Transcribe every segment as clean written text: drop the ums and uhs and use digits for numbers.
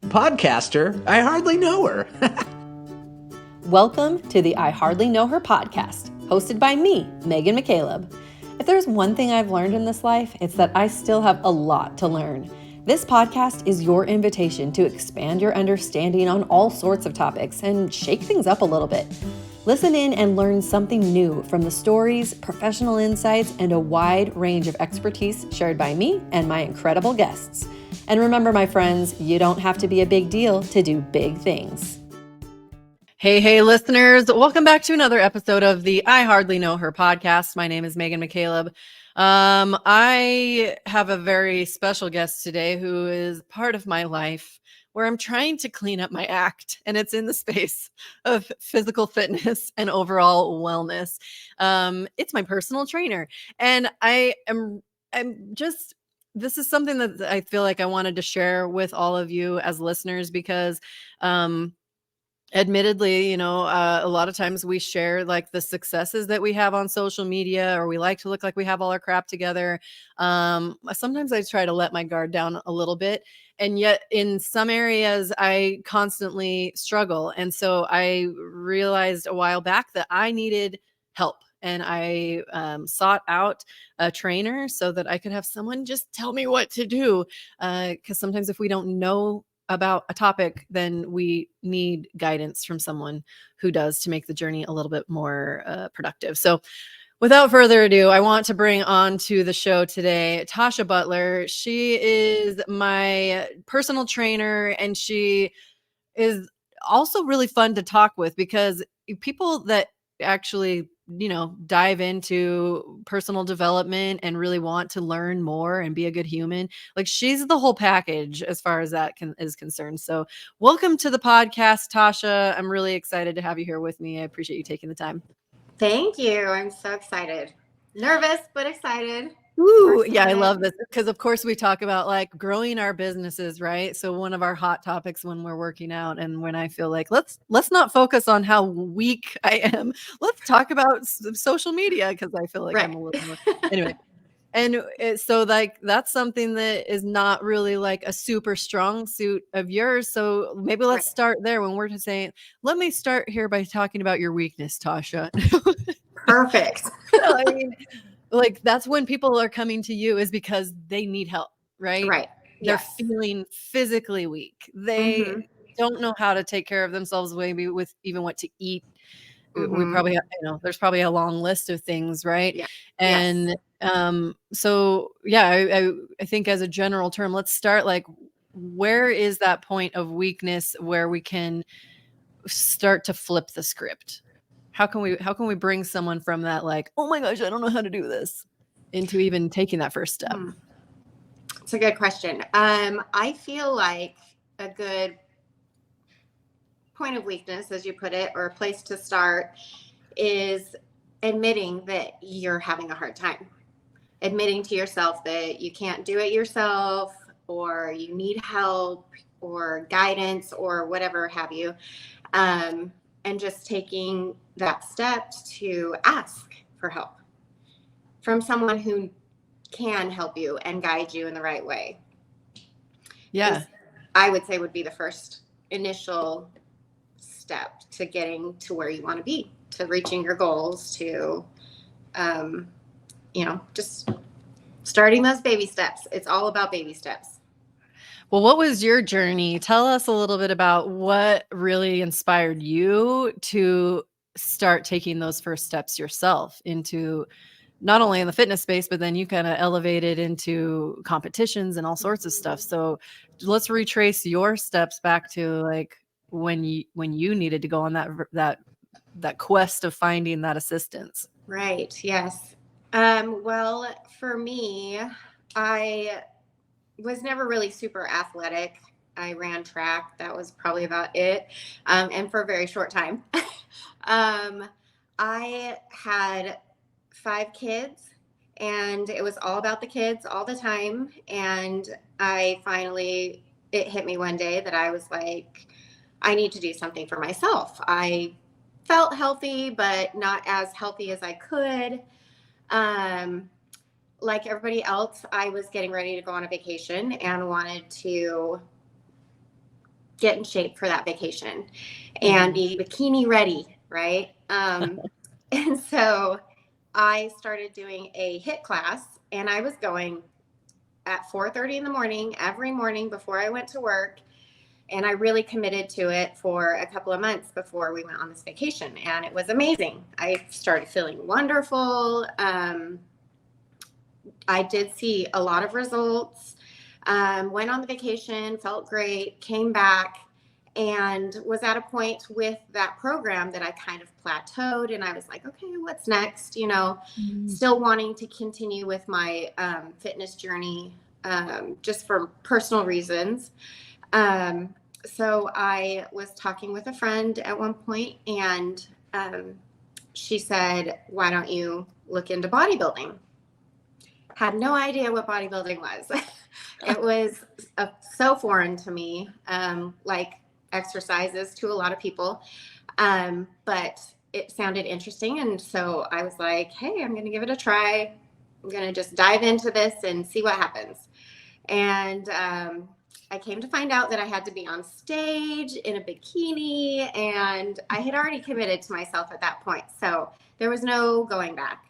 Podcaster? I hardly know her. Welcome to the I Hardly Know Her podcast, hosted by me, Megan McCaleb. If there's one thing I've learned in this life, it's that I still have a lot to learn. This podcast is your invitation to expand your understanding on all sorts of topics and shake things up a little bit. Listen in and learn something new from the stories, professional insights, and a wide range of expertise shared by me and my incredible guests. And remember, my friends, you don't have to be a big deal to do big things. Hey, listeners. Welcome back to another episode of the I Hardly Know Her podcast. My name is Megan McCaleb. I have a very special guest today who is part of my life where I'm trying to clean up my act, and it's in the space of physical fitness and overall wellness. It's my personal trainer, and I'm just, this is something that I feel like I wanted to share with all of you as listeners because, admittedly, a lot of times we share like the successes that we have on social media, or we like to look like we have all our crap together. Sometimes I try to let my guard down a little bit, and yet in some areas I constantly struggle. And so I realized a while back that I needed help. And I sought out a trainer so that I could have someone just tell me what to do. Because sometimes if we don't know about a topic, then we need guidance from someone who does to make the journey a little bit more productive. So without further ado, I want to bring on to the show today, Tashia Butler. She is my personal trainer, and she is also really fun to talk with because people that actually dive into personal development and really want to learn more and be a good human, like, she's the whole package as far as that is concerned. So welcome to the podcast, Tashia. I'm really excited to have you here with me. I appreciate you taking the time. Thank you. I'm so excited. Nervous, but excited. Ooh, yeah, I love this because, of course, we talk about like growing our businesses, right? So one of our hot topics when we're working out, and when I feel like let's not focus on how weak I am. Let's talk about social media because I feel like I'm a little more anyway. And so like that's something that is not really like a super strong suit of yours. So maybe let's start there when we're just saying, let me start here by talking about your weakness, Tashia. Perfect. I mean, like, that's when people are coming to you is because they need help, right? Right. They're feeling physically weak. They don't know how to take care of themselves, maybe with even what to eat. We probably have, there's probably a long list of things, right? Yeah. And so yeah, I think as a general term, let's start like, where is that point of weakness where we can start to flip the script? How can we bring someone from that, like, oh my gosh, I don't know how to do this, into even taking that first step? It's a good question. I feel like a good point of weakness, as you put it, or a place to start is admitting that you're having a hard time. Admitting to yourself that you can't do it yourself, or you need help or guidance or whatever have you. And just taking that step to ask for help from someone who can help you and guide you in the right way. Yeah. I would say would be the first initial step to getting to where you want to be, to reaching your goals, to, just starting those baby steps. It's all about baby steps. Well, what was your journey? Tell us a little bit about what really inspired you to start taking those first steps yourself into not only in the fitness space, but then you kind of elevated into competitions and all sorts of stuff. So let's retrace your steps back to like when you needed to go on that quest of finding that assistance. Right. Yes. Well, for me, I was never really super athletic. I ran track. That was probably about it. And for a very short time. I had 5 kids, and it was all about the kids all the time. And it hit me one day that I was like, I need to do something for myself. I felt healthy, but not as healthy as I could. Like everybody else, I was getting ready to go on a vacation and wanted to get in shape for that vacation and be bikini ready, right? And so I started doing a HIIT class, and I was going at 4:30 in the morning every morning before I went to work. And I really committed to it for a couple of months before we went on this vacation. And it was amazing. I started feeling wonderful. I did see a lot of results. Went on the vacation, felt great, came back, and was at a point with that program that I kind of plateaued. And I was like, okay, what's next? You know, still wanting to continue with my fitness journey just for personal reasons. So I was talking with a friend at one point, and she said, why don't you look into bodybuilding? Had no idea what bodybuilding was. It was so foreign to me, like exercises to a lot of people. But it sounded interesting. And so I was like, hey, I'm going to give it a try. I'm going to just dive into this and see what happens. And I came to find out that I had to be on stage in a bikini, and I had already committed to myself at that point. So there was no going back.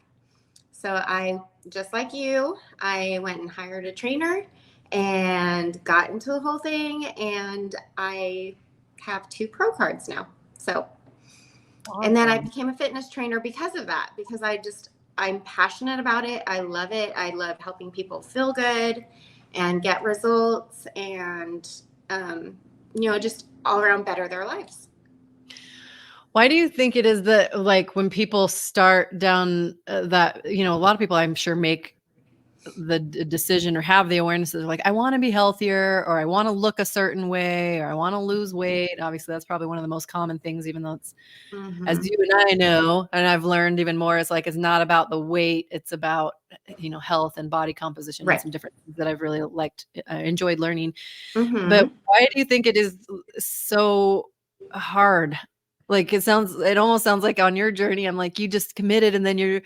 So I, just like you, I went and hired a trainer and got into the whole thing. And I have 2 pro cards now. So, awesome. And then I became a fitness trainer because of that, because I'm passionate about it. I love it. I love helping people feel good and get results and, just all around better their lives. Why do you think it is that, like, when people start down that, a lot of people, I'm sure, make the decision or have the awareness that they're like, I want to be healthier, or I want to look a certain way, or I want to lose weight. Obviously, that's probably one of the most common things, even though it's, as you and I know, and I've learned even more, it's like, it's not about the weight. It's about, health and body composition, right, and some different things that I've really enjoyed learning. But why do you think it is so hard? Like, it almost sounds like on your journey, I'm like, you just committed, and then you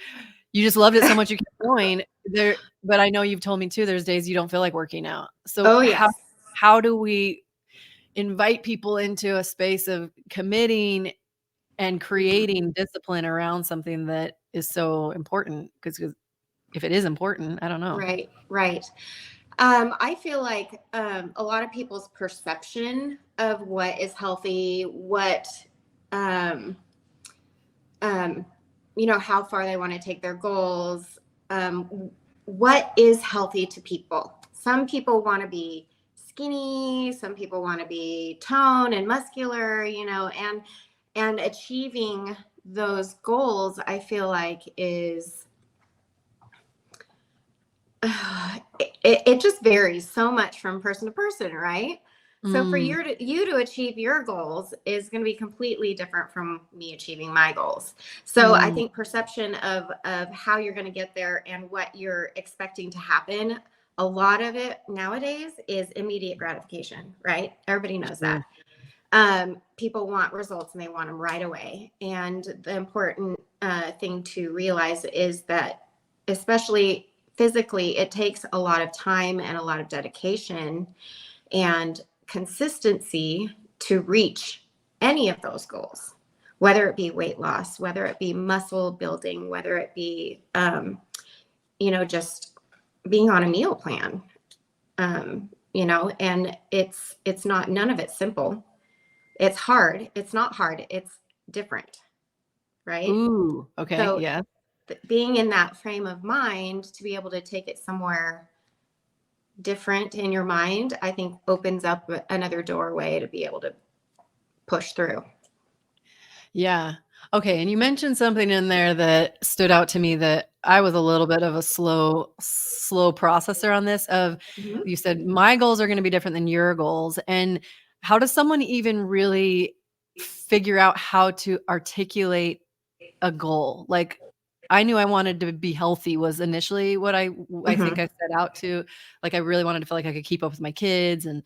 just loved it so much you kept going there. But I know you've told me too, there's days you don't feel like working out. So how do we invite people into a space of committing and creating discipline around something that is so important? Because if it is important, I don't know. Right. I feel like a lot of people's perception of what is healthy, what how far they want to take their goals, what is healthy to people. Some people want to be skinny, some people want to be toned and muscular, and achieving those goals, I feel like is it just varies so much from person to person, right? So for you to achieve your goals is going to be completely different from me achieving my goals. So I think perception of how you're going to get there and what you're expecting to happen, a lot of it nowadays is immediate gratification, right? Everybody knows that. People want results and they want them right away. And the important thing to realize is that, especially physically, it takes a lot of time and a lot of dedication and consistency to reach any of those goals, whether it be weight loss, whether it be muscle building, whether it be, just being on a meal plan, and it's not, none of it's simple. It's hard. It's not hard. It's different. Right. Ooh, okay. So, yeah. Being in that frame of mind to be able to take it somewhere different in your mind, I think opens up another doorway to be able to push through. Yeah. Okay. And you mentioned something in there that stood out to me, that I was a little bit of a slow processor on this you said my goals are going to be different than your goals. And how does someone even really figure out how to articulate a goal? Like, I knew I wanted to be healthy was initially what I think I set out to. Like, I really wanted to feel like I could keep up with my kids and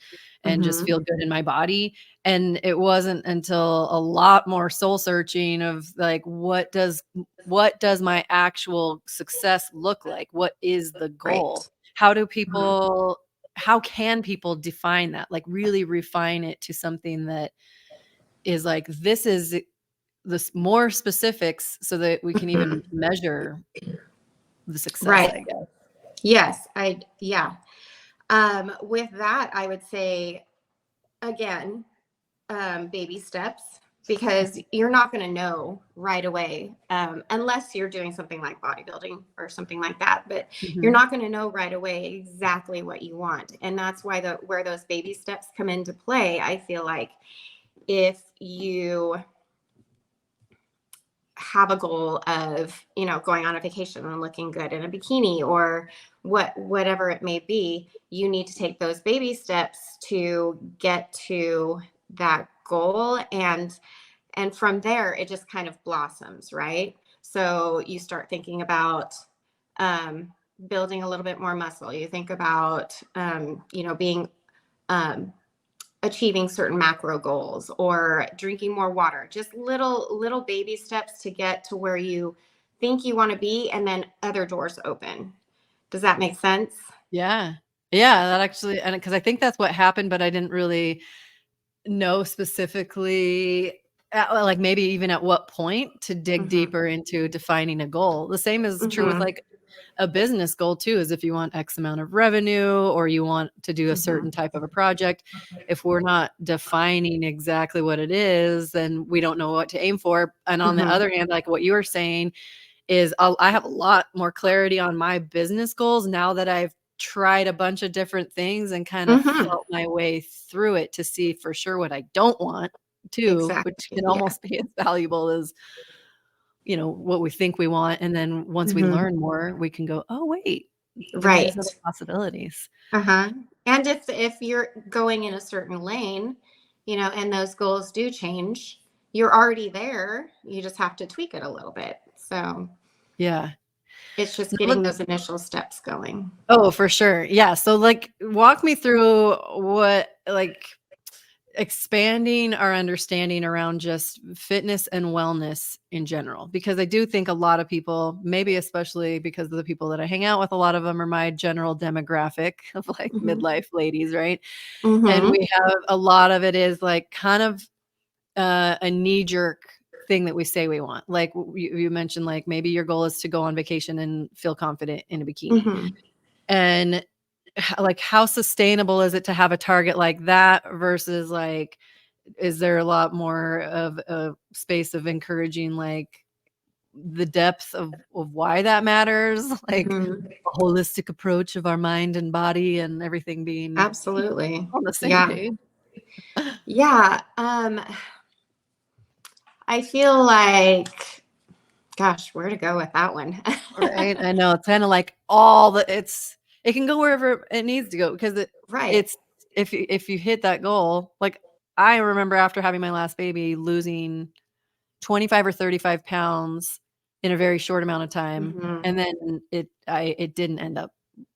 just feel good in my body. And it wasn't until a lot more soul searching of like, what does my actual success look like? What is the goal? Right. How do people how can people define that? Like really refine it to something that is like, this is this more specifics so that we can even measure the success, I Right. guess. Yes. Yeah. With that, I would say, again, baby steps, because you're not going to know right away, unless you're doing something like bodybuilding or something like that. But you're not going to know right away exactly what you want. And that's why where those baby steps come into play. I feel like if you have a goal of, going on a vacation and looking good in a bikini, or whatever it may be, you need to take those baby steps to get to that goal. And from there, it just kind of blossoms, right? So you start thinking about building a little bit more muscle. You think about, being achieving certain macro goals, or drinking more water, just little baby steps to get to where you think you want to be, and then other doors open. Does that make sense? Yeah. That actually, and because I think that's what happened, but I didn't really know specifically like maybe even at what point to dig deeper into defining a goal. The same is true with like a business goal too, is if you want X amount of revenue, or you want to do a certain type of a project. If we're not defining exactly what it is, then we don't know what to aim for. And on the other hand, like what you were saying is I have a lot more clarity on my business goals now that I've tried a bunch of different things and kind of felt my way through it to see for sure what I don't want too, Exactly. which can almost be as valuable as, what we think we want. And then once we learn more, we can go, oh, wait, there's Right. these other possibilities. And if you're going in a certain lane, and those goals do change, you're already there. You just have to tweak it a little bit. So Yeah. it's just getting those initial steps going. Oh, for sure. Yeah. So like walk me through what like expanding our understanding around just fitness and wellness in general, because I do think a lot of people, maybe especially because of the people that I hang out with, a lot of them are my general demographic of like midlife ladies, right? And we have a lot of it is like kind of a knee-jerk thing that we say we want. Like you mentioned, like maybe your goal is to go on vacation and feel confident in a bikini. And like how sustainable is it to have a target like that versus like, is there a lot more of a space of encouraging like the depth of why that matters, like a holistic approach of our mind and body and everything being Absolutely on the same page? Yeah. I feel like, gosh, where to go with that one? Right. I know it's kind of like it can go wherever it needs to go, because it's if you hit that goal, like I remember after having my last baby losing 25 or 35 pounds in a very short amount of time. And then it didn't end up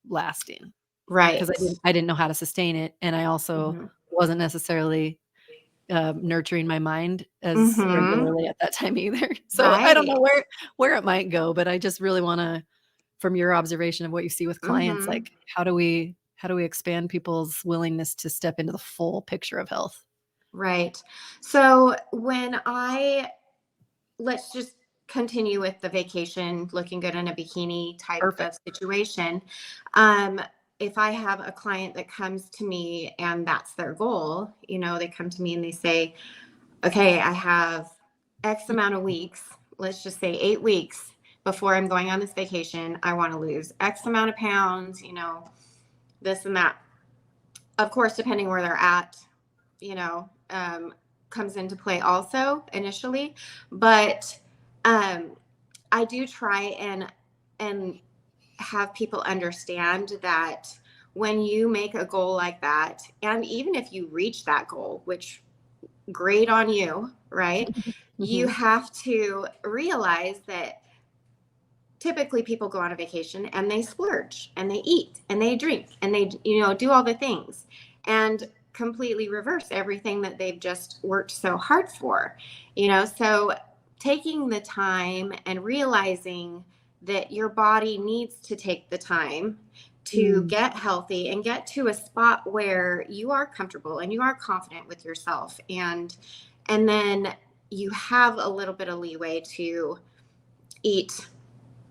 lasting, Right. because I didn't know how to sustain it. And I also wasn't necessarily nurturing my mind as regularly at that time either. So I don't know where it might go, but I just really want to, from your observation of what you see with clients, like how do we expand people's willingness to step into the full picture of health? Right. So let's just continue with the vacation, looking good in a bikini type of situation. If I have a client that comes to me and that's their goal, they come to me and they say, okay, I have X amount of weeks, let's just say 8 weeks before I'm going on this vacation. I want to lose X amount of pounds, this and that. Of course, depending where they're at, comes into play also initially. But I do try and have people understand that when you make a goal like that, and even if you reach that goal, which great on you, right? You have to realize that typically people go on a vacation and they splurge and they eat and they drink and they, do all the things and completely reverse everything that they've just worked so hard for, so taking the time and realizing that your body needs to take the time to get healthy and get to a spot where you are comfortable and you are confident with yourself. And then you have a little bit of leeway to eat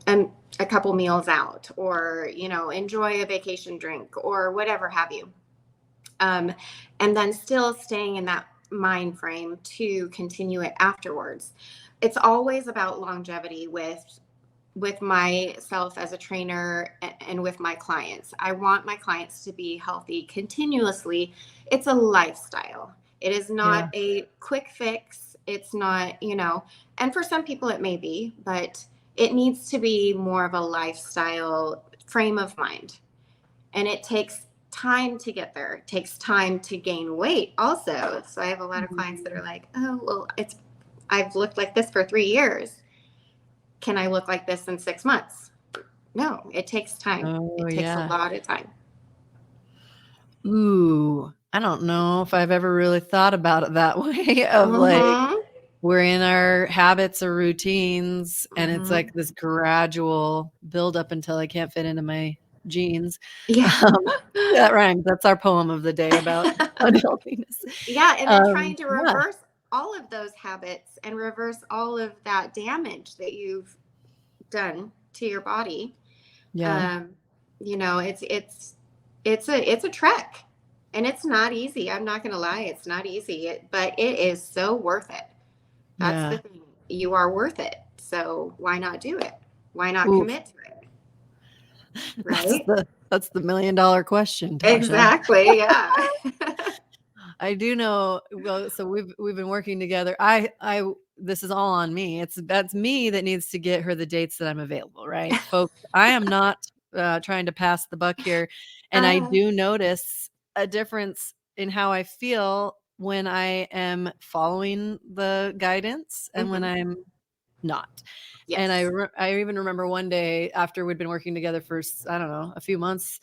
a couple meals out, or, enjoy a vacation drink or whatever have you. And then still staying in that mind frame to continue it afterwards. It's always about longevity with myself as a trainer and with my clients. I want my clients to be healthy continuously. It's a lifestyle. It is not a quick fix. It's not, and for some people it may be, but it needs to be more of a lifestyle frame of mind. And it takes time to get there. It takes time to gain weight also. So I have a lot of clients that are like, oh, well, I've looked like this for 3 years. Can I look like this in 6 months? No, it takes time. It takes a lot of time. Ooh, I don't know if I've ever really thought about it that way of like, we're in our habits or routines and it's like this gradual build up until I can't fit into my jeans. Yeah. That rhymes. That's our poem of the day about unhealthiness. Yeah. And then trying to reverse all of those habits and reverse all of that damage that you've done to your body. Yeah. It's a trek, and it's not easy. I'm not going to lie. It's not easy, but it is so worth it. That's the thing. You are worth it. So why not do it? Why not commit to it? Right? That's the $1 million question, Tasha. Exactly. Yeah. I do know. Well, so we've been working together. This is all on me. That's me that needs to get her the dates that I'm available, right? Folks, I am not trying to pass the buck here. And I do notice a difference in how I feel when I am following the guidance and when I'm not. Yes. And I even remember one day after we'd been working together for, I don't know, a few months,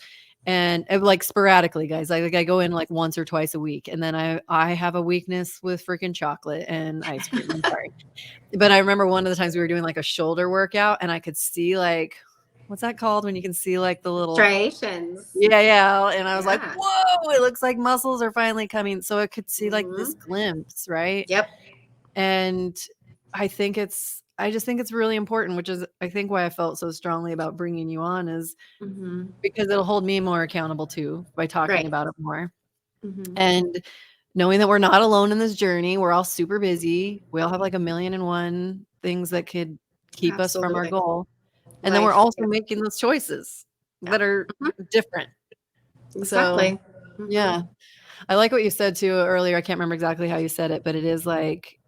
and like sporadically, guys, I go in like once or twice a week. And then I have a weakness with freaking chocolate and ice cream. I'm sorry. But I remember one of the times we were doing like a shoulder workout and I could see like, what's that called when you can see like the little striations? Yeah. And I was like, whoa, it looks like muscles are finally coming. So I could see like this glimpse, right? Yep. And I just think it's really important, which is I think why I felt so strongly about bringing you on is because it'll hold me more accountable too by talking about it more. And knowing that we're not alone in this journey, we're all super busy. We all have like 1,000,001 things that could keep us from our goal. And then we're also making those choices that are different. Exactly. So, yeah. I like what you said too earlier. I can't remember exactly how you said it, but it is like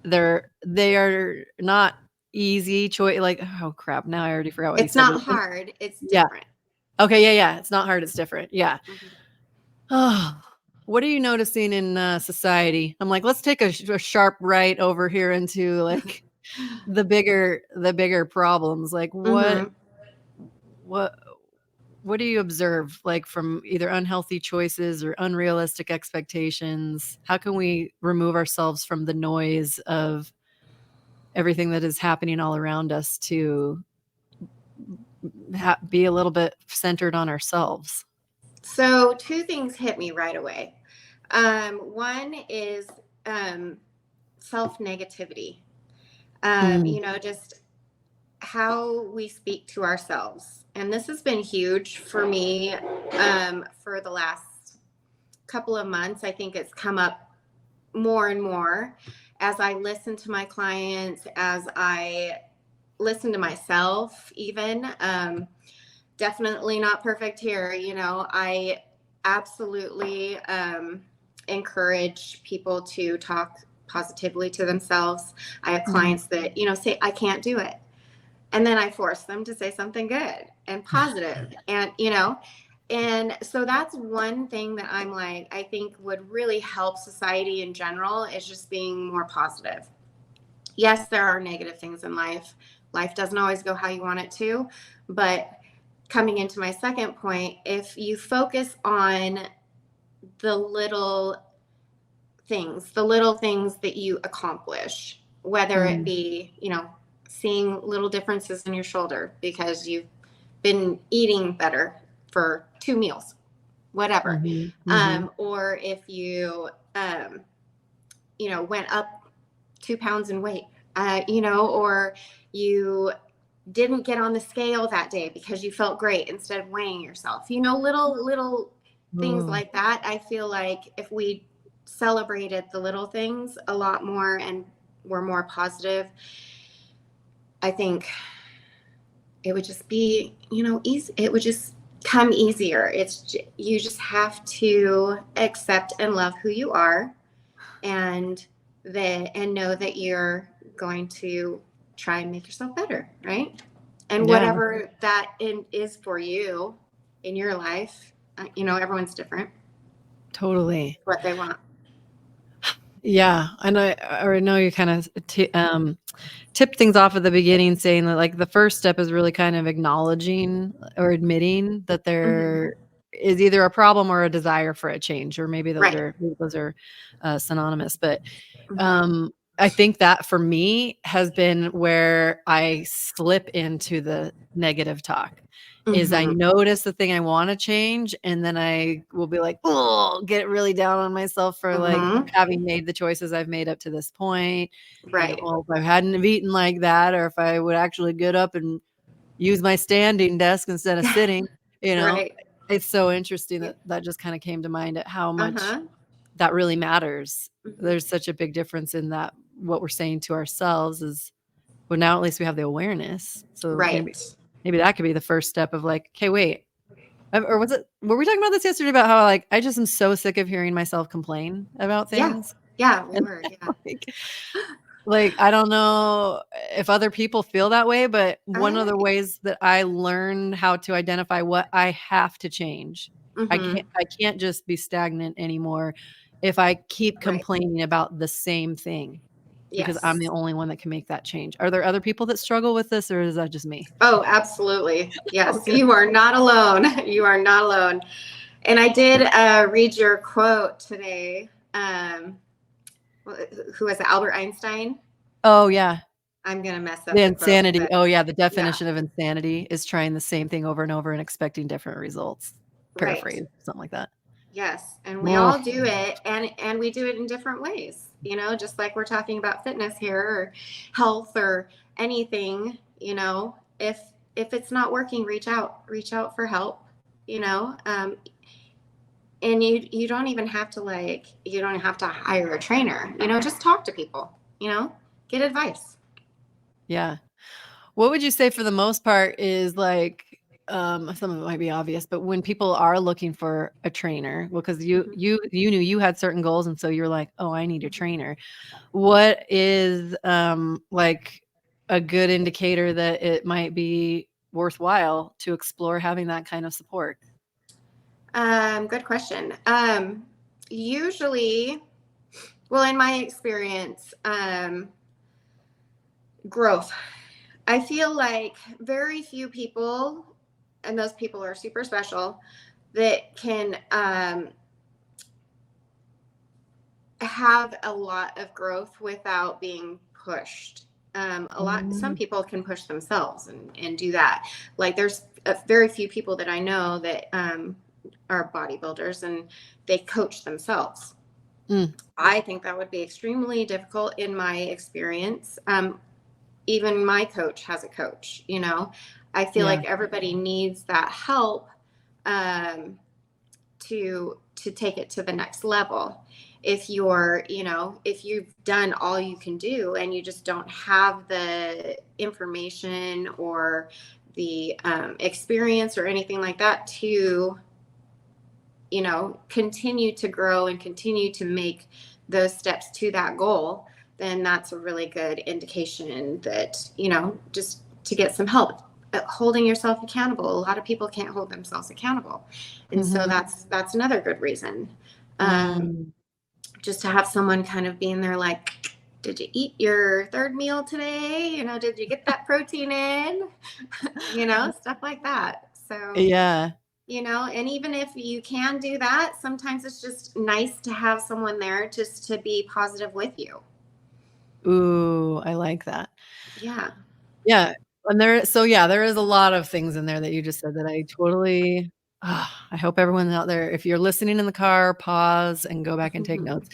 they are not easy choice. Like, oh crap. Now I already forgot what you said. It's not hard. It's different. Okay. Yeah. It's not hard. It's different. Yeah. Oh, what are you noticing in society? I'm like, let's take a sharp right over here into like the bigger problems. Like what do you observe like from either unhealthy choices or unrealistic expectations? How can we remove ourselves from the noise of everything that is happening all around us to be a little bit centered on ourselves? So 2 things hit me right away. One is self-negativity. Just how we speak to ourselves. And this has been huge for me for the last couple of months. I think it's come up more and more as I listen to my clients, as I listen to myself even. Definitely not perfect here. I absolutely encourage people to talk positively to themselves. I have clients that, say, I can't do it. And then I force them to say something good and positive. And, and so that's one thing that I'm like, I think would really help society in general is just being more positive. Yes, there are negative things in life. Life doesn't always go how you want it to. But coming into my second point, if you focus on the little things that you accomplish, whether it be, seeing little differences in your shoulder because you've been eating better for 2 meals, whatever. Mm-hmm. Or if you, went up 2 pounds in weight, or you didn't get on the scale that day because you felt great instead of weighing yourself, little things like that. I feel like if we celebrated the little things a lot more and were more positive, I think it would just be, easy. It would just come easier. You just have to accept and love who you are, and know that you're going to try and make yourself better, right? And whatever that is for you in your life, everyone's different. Totally. What they want. Yeah, and I already know you kind of tipped things off at the beginning, saying that like the first step is really kind of acknowledging or admitting that there is either a problem or a desire for a change, or maybe those are synonymous. But I think that for me has been where I slip into the negative talk. Is I notice the thing I want to change, and then I will be like, oh, get really down on myself for like having made the choices I've made up to this point. Right. And, well, if I hadn't have eaten like that, or if I would actually get up and use my standing desk instead of sitting, Right. It's so interesting that just kind of came to mind at how much that really matters. There's such a big difference in that. What we're saying to ourselves is, well, now at least we have the awareness. So maybe that could be the first step of like, okay, wait. Or were we talking about this yesterday about how like, I just am so sick of hearing myself complain about things. Yeah, we were. Yeah. Like, I don't know if other people feel that way, but one of the ways that I learned how to identify what I have to change, I can't just be stagnant anymore if I keep complaining about the same thing. Because I'm the only one that can make that change. Are there other people that struggle with this, or is that just me? Oh, absolutely. Yes, you are not alone. You are not alone. And I did read your quote today. Who was it? Albert Einstein? Oh, yeah. I'm going to mess up the quote, insanity. but Oh, yeah. The definition of insanity is trying the same thing over and over and expecting different results. Paraphrase, something like that. Yes. And we all do it, and we do it in different ways, just like we're talking about fitness here, or health, or anything, if it's not working, reach out for help, and you don't even have to you don't have to hire a trainer, just talk to people, get advice. Yeah. What would you say for the most part is like, some of it might be obvious, but when people are looking for a trainer, well, because you knew you had certain goals, and so you're like, oh, I need a trainer. What is like a good indicator that it might be worthwhile to explore having that kind of support? Good question. Usually, well, in my experience, growth. I feel like very few people, and those people are super special, that can have a lot of growth without being pushed. Some people can push themselves and do that. Like there's very few people that I know that are bodybuilders and they coach themselves. I think that would be extremely difficult in my experience. Even my coach has a coach, I feel like everybody needs that help to take it to the next level. If if you've done all you can do and you just don't have the information or the experience or anything like that to, continue to grow and continue to make those steps to that goal, then that's a really good indication that, just to get some help. Holding yourself accountable. A lot of people can't hold themselves accountable. And so that's another good reason. Just to have someone kind of being there like, did you eat your third meal today? Did you get that protein in? Stuff like that. So, and even if you can do that, sometimes it's just nice to have someone there just to be positive with you. Ooh, I like that. Yeah. Yeah. And there is a lot of things in there that you just said that I totally I hope everyone out there, if you're listening in the car, pause and go back and take notes.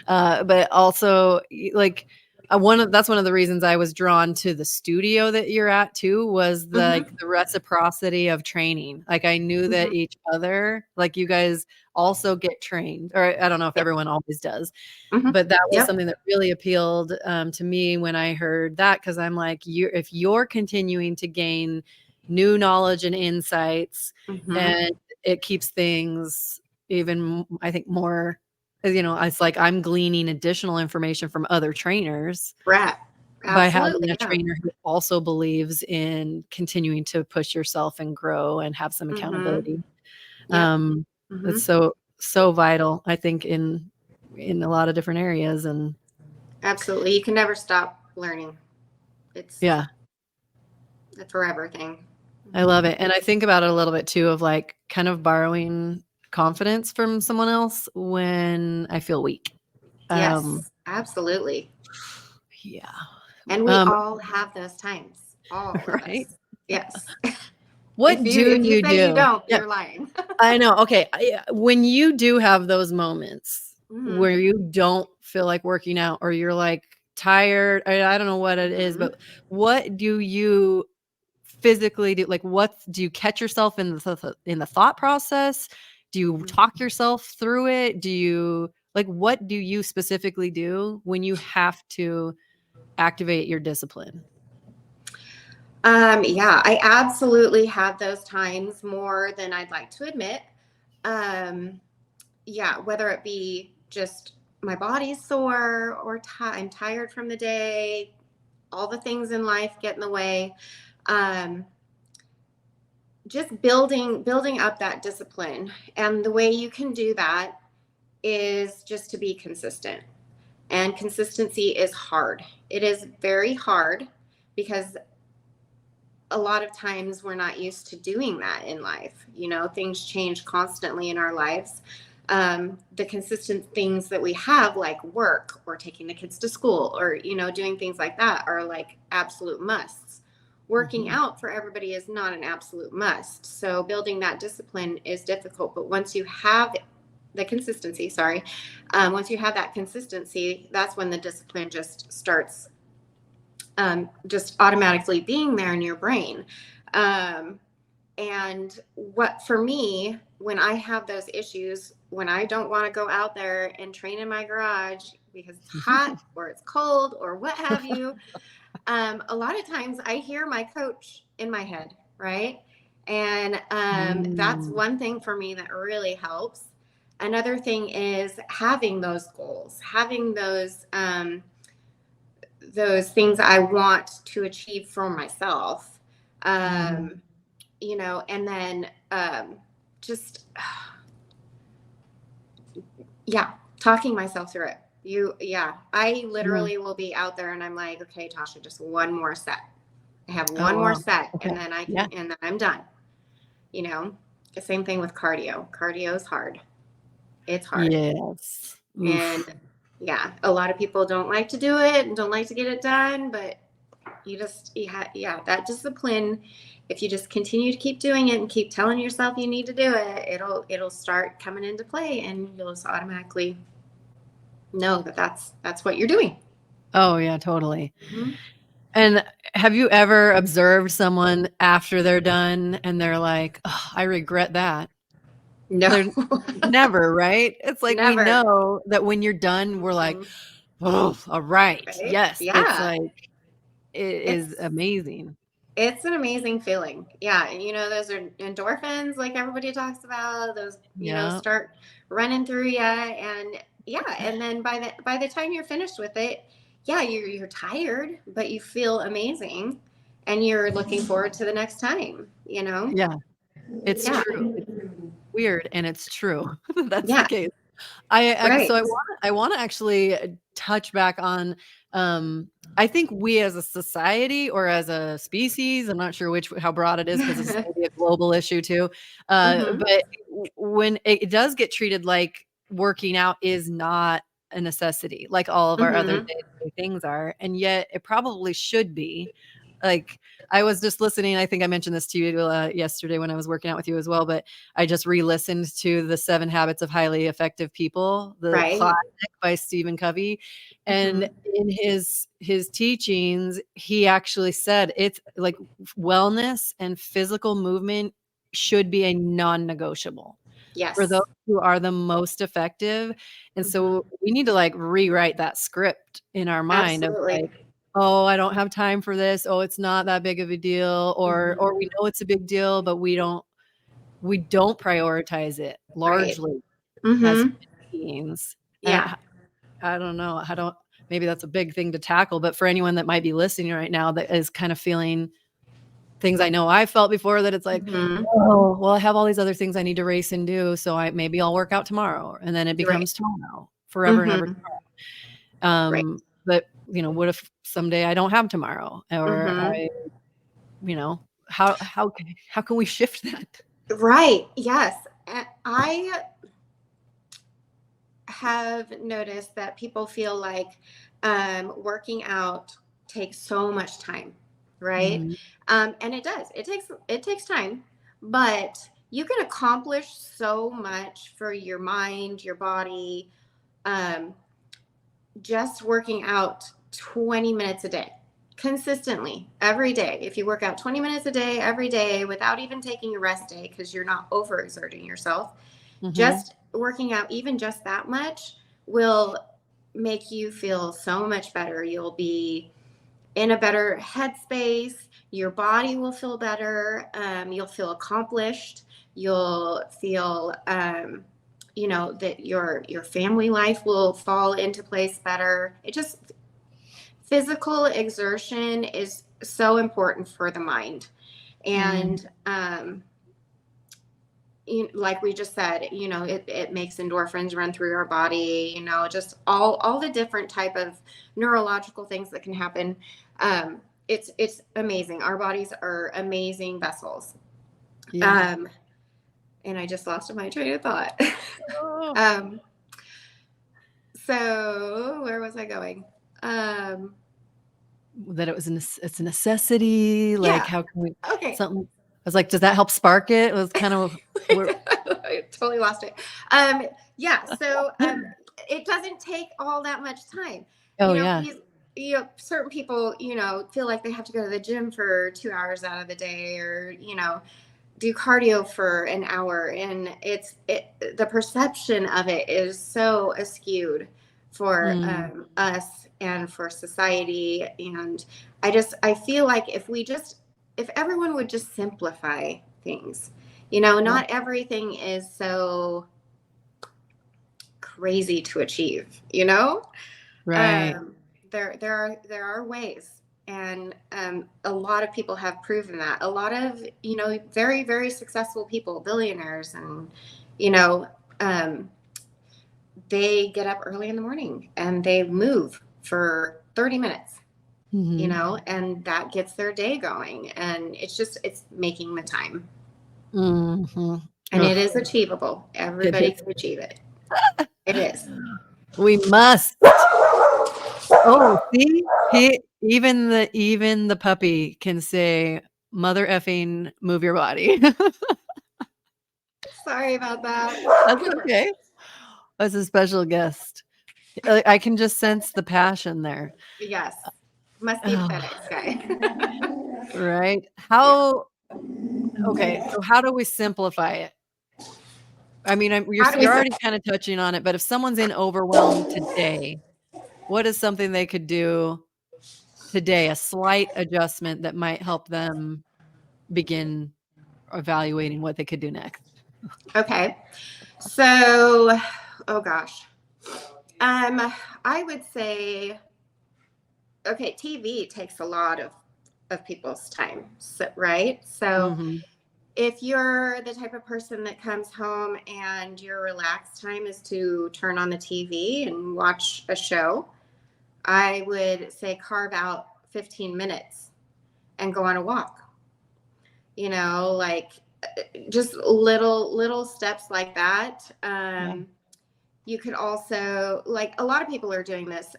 But also, like, that's one of the reasons I was drawn to the studio that you're at too, was the reciprocity of training. Like, I knew that each other, like, you guys also get trained, or I don't know if everyone always does, but that was something that really appealed to me when I heard that, because I'm like, if you're continuing to gain new knowledge and insights, and it keeps things even, I think, more, it's like I'm gleaning additional information from other trainers, Right. by having a trainer who also believes in continuing to push yourself and grow and have some accountability. It's so vital, I think, in a lot of different areas. And absolutely, you can never stop learning. It's a forever thing. I love it. And I think about it a little bit too, of like kind of borrowing confidence from someone else when I feel weak. Yes, absolutely. Yeah. And we all have those times. All of right? us. Yes. What if do you say do? You don't, you're lying. I know. Okay. When you do have those moments where you don't feel like working out, or you're like tired, I don't know what it is, but what do you physically do? Like, what do you catch yourself in the thought process? Do you talk yourself through it? Do you, like, what do you specifically do when you have to activate your discipline? Yeah, I absolutely have those times, more than I'd like to admit. Yeah, whether it be just my body's sore, or I'm tired from the day, all the things in life get in the way. Just building up that discipline. And the way you can do that is just to be consistent. And consistency is hard. It is very hard, because a lot of times we're not used to doing that in life. Things change constantly in our lives. The consistent things that we have, like work or taking the kids to school, or, doing things like that, are like absolute musts. Working out for everybody is not an absolute must. So building that discipline is difficult. But once you have the consistency, once you have that consistency, that's when the discipline just starts just automatically being there in your brain. And what, for me, when I have those issues, when I don't want to go out there and train in my garage because it's hot or it's cold or what have you, a lot of times I hear my coach in my head, right? And that's one thing for me that really helps. Another thing is having those goals, having those things I want to achieve for myself, and then just, talking myself through it. I literally will be out there and I'm like, okay, Tasha, just one more set. I have one more set, and then and then I'm done. The same thing with cardio. Cardio is hard. It's hard. Yes. And a lot of people don't like to do it and don't like to get it done, but that discipline, if you just continue to keep doing it and keep telling yourself you need to do it, it'll start coming into play, and you'll just automatically know that that's what you're doing. Oh yeah, totally. And have you ever observed someone after they're done and they're like, oh, I regret that? No. Never, right? It's like, Never. we know that when you're done, we're like, oh, all right. Yes. Yeah. It's like, it's amazing. It's an amazing feeling. Yeah. Those are endorphins, like everybody talks about. Those, start running through you. And and then by the time you're finished with it, you're tired, but you feel amazing, and you're looking forward to the next time, Yeah. It's true. It's weird, and it's true. That's the case. I want to actually touch back on, I think we as a society, or as a species, I'm not sure how broad it is, because it's maybe a global issue too. But when it does get treated like working out is not a necessity, like all of our other day-to-day things are, and yet it probably should be. like I was just listening. I think I mentioned this to you yesterday when I was working out with you as well, but I just re-listened to the 7 Habits of Highly Effective People, the Right. classic by Stephen Covey. And in his teachings, he actually said it's like wellness and physical movement should be a non-negotiable Yes. for those who are the most effective. And so we need to like rewrite that script in our mind Absolutely. of like, oh, I don't have time for this. Oh, it's not that big of a deal. Or we know it's a big deal, but we don't prioritize it largely as beings. Yeah. I don't know. Maybe that's a big thing to tackle, but for anyone that might be listening right now that is kind of feeling things I know I felt before, that it's like, oh, well, I have all these other things I need to race and do. So maybe I'll work out tomorrow. And then it becomes tomorrow forever and ever tomorrow. Right. But you know, what if someday I don't have tomorrow, or I, you know, how can we shift that? Right. Yes. I have noticed that people feel like working out takes so much time, right? And it does. It takes time, but you can accomplish so much for your mind, your body, just working out 20 minutes a day consistently every day. If you work out 20 minutes a day every day without even taking a rest day because you're not overexerting yourself, just working out even just that much will make you feel so much better. You'll be in a better headspace. Your body will feel better. You'll feel accomplished. You'll feel you know, that your family life will fall into place better. It just, physical exertion is so important for the mind. And like we just said, you know, it makes endorphins run through our body, you know, just all the different type of neurological things that can happen. It's amazing. Our bodies are amazing vessels. And I just lost my train of thought. So where was I going? That it's a necessity. Like, how can we? Okay. Something. I was like, does that help spark it? It was kind of. I totally lost it. Yeah. So it doesn't take all that much time. Oh, you know, yeah. You know, certain people, you know, feel like they have to go to the gym for 2 hours out of the day, or, you know, do cardio for an hour. And the perception of it is so askewed for us and for society. And I feel like if everyone would just simplify things, you know, not everything is so crazy to achieve, you know? Right. There are ways. And a lot of people have proven that. A lot of, you know, very, very successful people, billionaires, and, you know, they get up early in the morning and they move for 30 minutes, you know, and that gets their day going. And it's making the time. And it is achievable. Everybody can achieve it. It is. We must. Oh, see, even the puppy can say, "Mother effing, move your body." Sorry about that. That's okay. As a special guest, I can just sense the passion there. Yes, must be the FedEx guy. Right? Okay, so how do we simplify it? I mean, you're already kind of touching on it, but if someone's in overwhelm today, what is something they could do today, a slight adjustment that might help them begin evaluating what they could do next? Okay. So, oh gosh. I would say, okay, TV takes a lot of people's time, right? So if you're the type of person that comes home and your relaxed time is to turn on the TV and watch a show, I would say carve out 15 minutes and go on a walk. You know, like just little steps like that. you could also, like, a lot of people are doing this.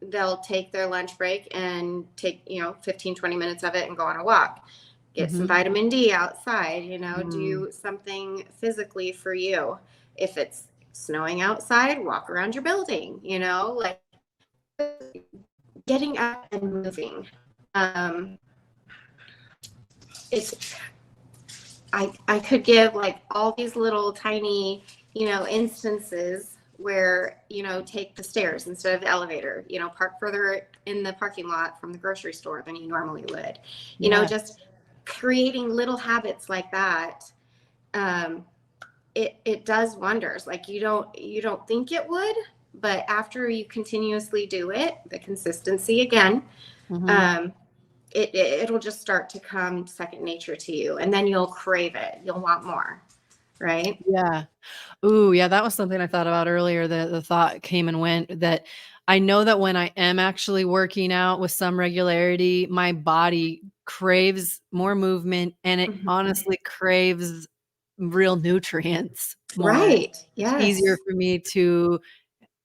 They'll take their lunch break and take, 15, 20 minutes of it and go on a walk. Get some vitamin D outside, do something physically for you. If it's snowing outside, walk around your building, like getting up and moving. It's I could give like all these little tiny, instances where, take the stairs instead of the elevator, park further in the parking lot from the grocery store than you normally would, just creating little habits like that. It does wonders. Like you don't think it would, but after you continuously do it, the consistency again, it'll just start to come second nature to you, and then you'll crave it. You'll want more. Right? Yeah. Ooh, yeah. That was something I thought about earlier. The thought came and went that I know that when I am actually working out with some regularity, my body craves more movement, and it honestly craves real nutrients more. Right. It's Yes. easier for me to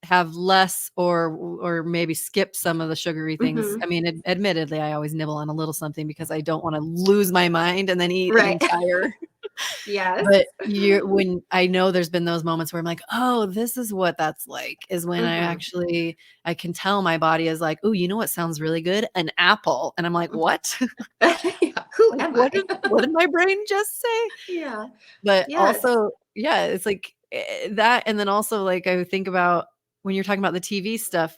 have less or maybe skip some of the sugary things. I mean, admittedly, I always nibble on a little something because I don't want to lose my mind and then eat an entire. Yes. But when I know there's been those moments where I'm like, oh, this is what that's like, is when I can tell my body is like, oh, you know what sounds really good? An apple. And I'm like, what? Who am I? What did my brain just say? Yeah. But Yes. also, yeah, it's like that. And then also, like, I think about when you're talking about the TV stuff,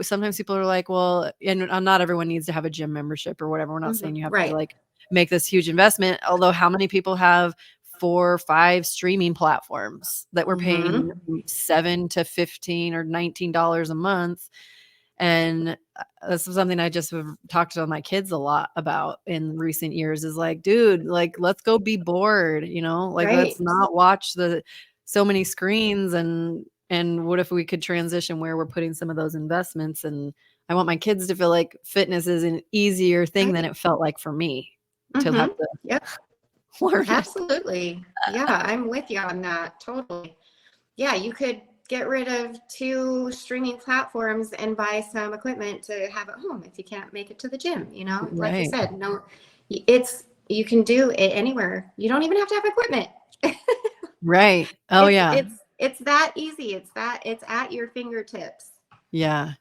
sometimes people are like, well, and not everyone needs to have a gym membership or whatever. We're not saying you have to like make this huge investment. Although how many people have 4 or 5 streaming platforms that we're paying $7 to $15 or $19 a month? And this is something I just have talked to my kids a lot about in recent years, is like, dude, like, let's go be bored, like, let's not watch so many screens. And what if we could transition where we're putting some of those investments? And I want my kids to feel like fitness is an easier thing than it felt like for me to have to learn. Absolutely. Yeah, I'm with you on that. Totally. Yeah, you could get rid of 2 streaming platforms and buy some equipment to have at home if you can't make it to the gym, like you said, you can do it anywhere. You don't even have to have equipment. Right. Oh, yeah. It's that easy. It's at your fingertips. Yeah.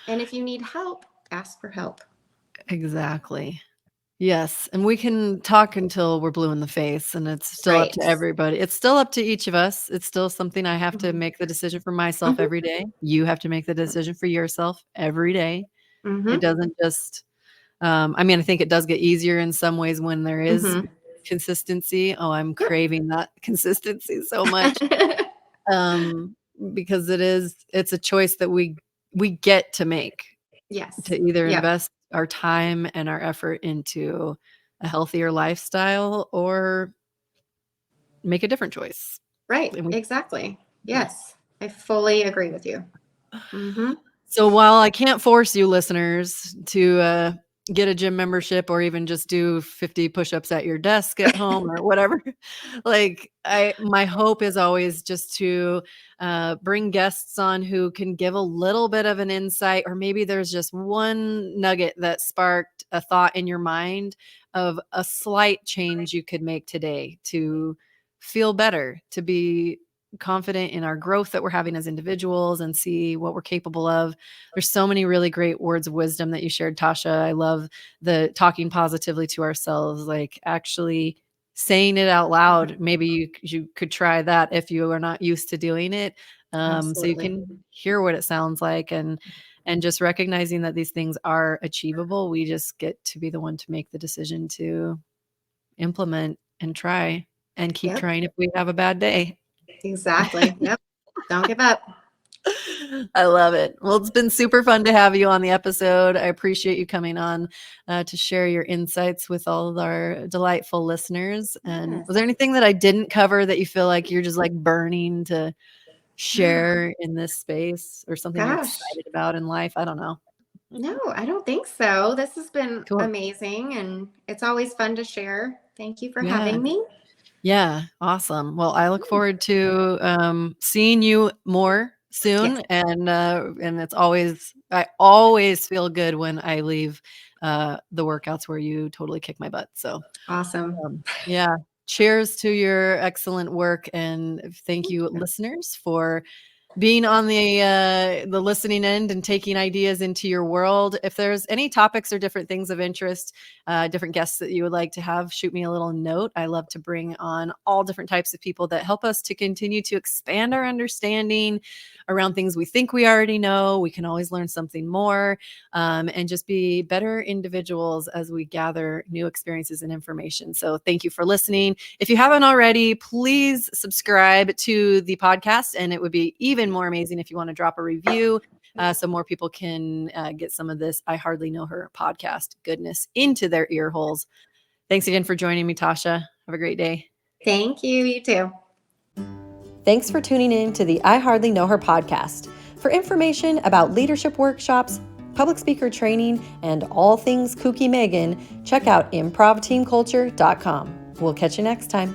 And if you need help, ask for help. Exactly. Yes. And we can talk until we're blue in the face, and it's still up to everybody. It's still up to each of us. It's still something I have to make the decision for myself every day. You have to make the decision for yourself every day. It doesn't just, I mean, I think it does get easier in some ways when there is consistency. Oh, I'm craving that consistency so much. Because it's a choice that we get to make. Yes. To either invest our time and our effort into a healthier lifestyle or make a different choice. Right. Exactly. Yes. I fully agree with you. So while I can't force you listeners to get a gym membership or even just do 50 push-ups at your desk at home or whatever, like my hope is always just to bring guests on who can give a little bit of an insight, or maybe there's just one nugget that sparked a thought in your mind of a slight change you could make today to feel better, to be confident in our growth that we're having as individuals and see what we're capable of. There's so many really great words of wisdom that you shared, Tasha. I love the talking positively to ourselves, like actually saying it out loud. Maybe you could try that if you are not used to doing it. So you can hear what it sounds like, and just recognizing that these things are achievable. We just get to be the one to make the decision to implement and try and keep trying if we have a bad day. Exactly. Yep. Don't give up. I love it. Well, it's been super fun to have you on the episode. I appreciate you coming on to share your insights with all of our delightful listeners. And was there anything that I didn't cover that you feel like you're just like burning to share in this space, or something you're excited about in life? I don't know. No, I don't think so. This has been amazing, and it's always fun to share. Thank you for having me. Yeah, awesome. Well, I look forward to seeing you more soon, Yes. and I always feel good when I leave the workouts where you totally kick my butt. So, Awesome. yeah, cheers to your excellent work, and thank you, listeners, for being on the listening end and taking ideas into your world. If there's any topics or different things of interest, different guests that you would like to have, shoot me a little note. I love to bring on all different types of people that help us to continue to expand our understanding around things we think we already know. We can always learn something more, and just be better individuals as we gather new experiences and information. So thank you for listening. If you haven't already, please subscribe to the podcast, and it would be even more amazing if you want to drop a review, so more people can get some of this I Hardly Know Her podcast goodness into their ear holes. Thanks again for joining me, Tasha. Have a great day. Thank you. You too. Thanks for tuning in to the I Hardly Know Her podcast. For information about leadership workshops, public speaker training, and all things Kooky Megan, check out improvteamculture.com. We'll catch you next time.